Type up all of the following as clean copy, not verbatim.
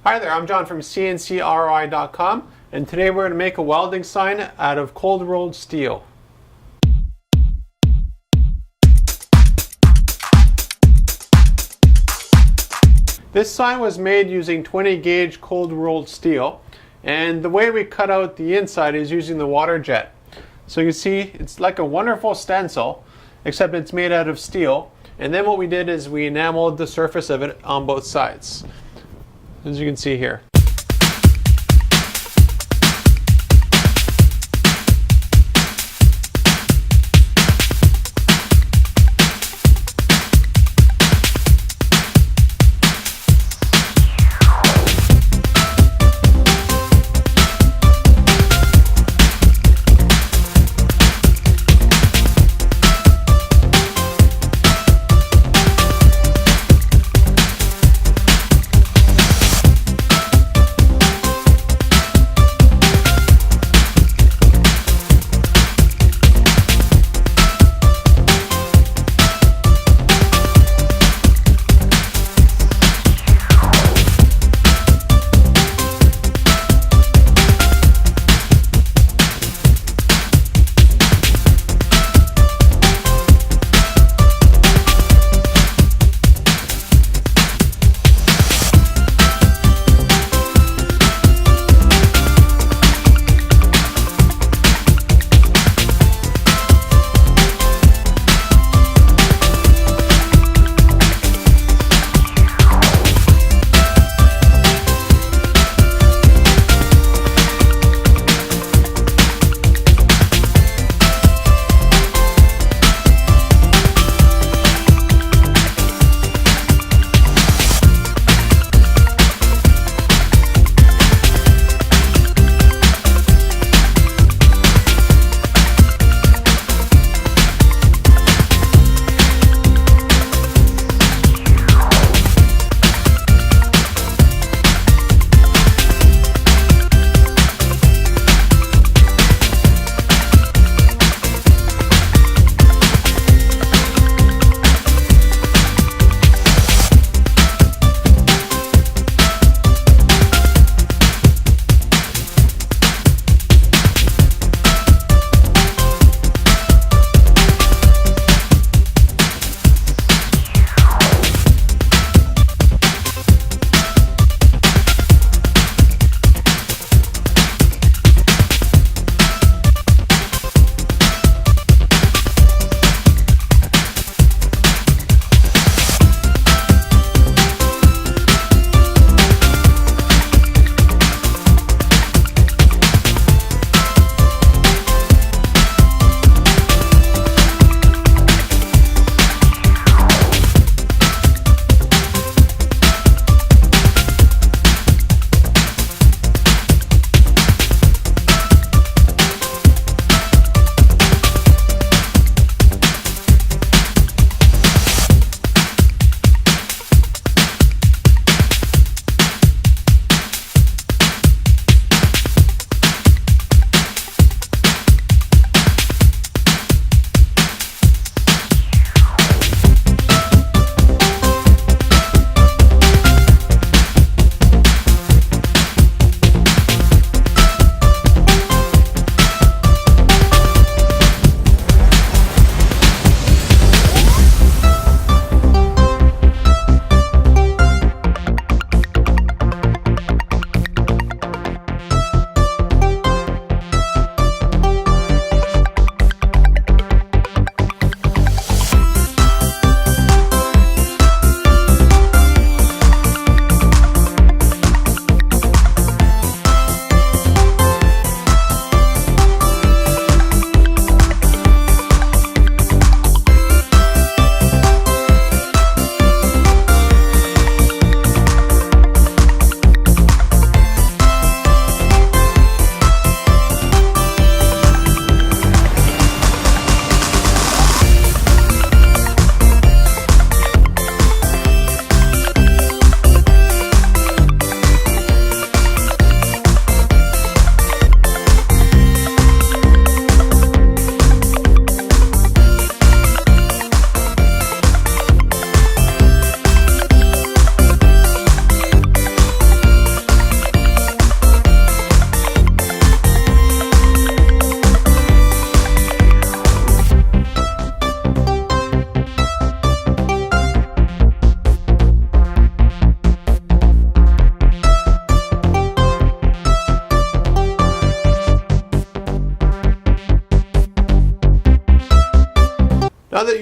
Hi there, I'm John from CNCKing.com, and today we're going to make a welding sign out of cold rolled steel. This sign was made using 20 gauge cold rolled steel, and the way we cut out the inside is using the Waterjet. So you can see it's like a wonderful stencil, except it's made out of steel, and then what we did is we enameled the surface of it on both sides, as you can see here.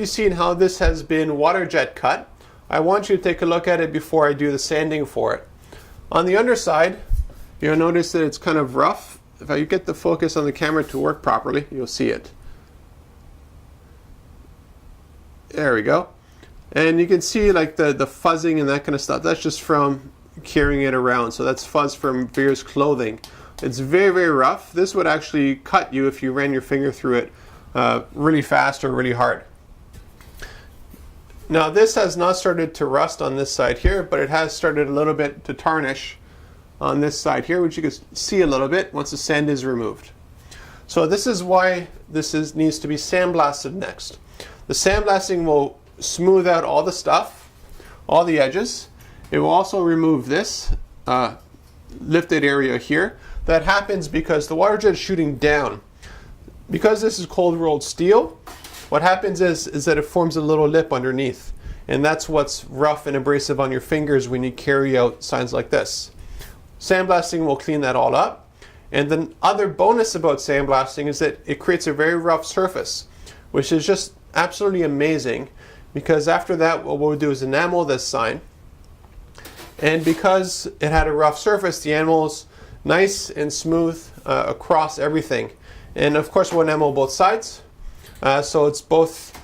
you've seen how this has been waterjet cut, I want you to take a look at it before I do the sanding for it. On the underside, you'll notice that it's kind of rough. If I get the focus on the camera to work properly, you'll see it. There we go. And you can see like the fuzzing and that kind of stuff. That's just from carrying it around. So that's fuzz from Veer's clothing. It's very, very rough. This would actually cut you if you ran your finger through it really fast or really hard. Now this has not started to rust on this side here, but it has started a little bit to tarnish on this side here, which you can see a little bit once the sand is removed. So this is why this needs to be sandblasted next. The sandblasting will smooth out all the stuff, all the edges. It will also remove this lifted area here. That happens because the water jet is shooting down. Because this is cold rolled steel, what happens is that it forms a little lip underneath. And that's what's rough and abrasive on your fingers when you carry out signs like this. Sandblasting will clean that all up. And the other bonus about sandblasting is that it creates a very rough surface, which is just absolutely amazing, because after that what we'll do is enamel this sign. And because it had a rough surface, the enamel's nice and smooth across everything. And of course we'll enamel both sides, so it's both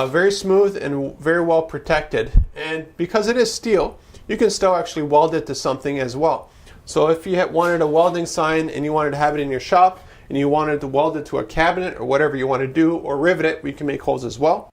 very smooth and very well protected. And because it is steel, you can still actually weld it to something as well. So if you wanted a welding sign and you wanted to have it in your shop and you wanted to weld it to a cabinet or whatever you want to do, or rivet it, we can make holes as well.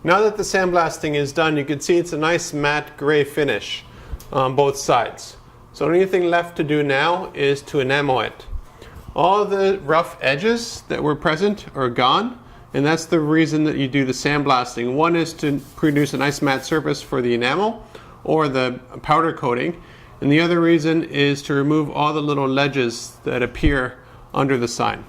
Now that the sandblasting is done, you can see it's a nice matte gray finish on both sides. So the only thing left to do now is to enamel it. All the rough edges that were present are gone, and that's the reason that you do the sandblasting. One is to produce a nice matte surface for the enamel or the powder coating, and the other reason is to remove all the little ledges that appear under the sign.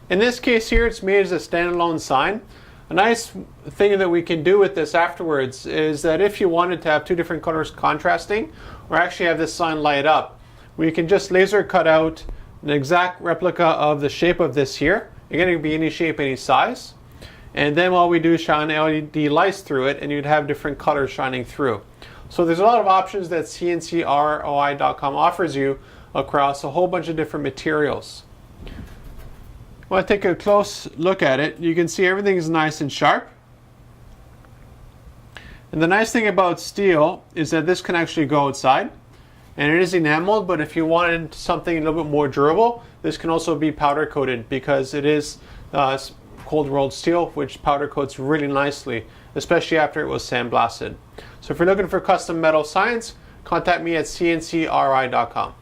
In this case here, it's made as a standalone sign. A nice thing that we can do with this afterwards is that if you wanted to have two different colors contrasting, or actually have this sign light up, we can just laser cut out an exact replica of the shape of this here. Again, it can be any shape, any size. And then what we do is shine LED lights through it, and you'd have different colors shining through. So there's a lot of options that CNCKing.com offers you across a whole bunch of different materials. When I take a close look at it, you can see everything is nice and sharp. And the nice thing about steel is that this can actually go outside. And it is enameled, but if you wanted something a little bit more durable, this can also be powder coated because it is cold rolled steel, which powder coats really nicely, especially after it was sandblasted. So if you're looking for custom metal signs, contact me at CNCRI.com.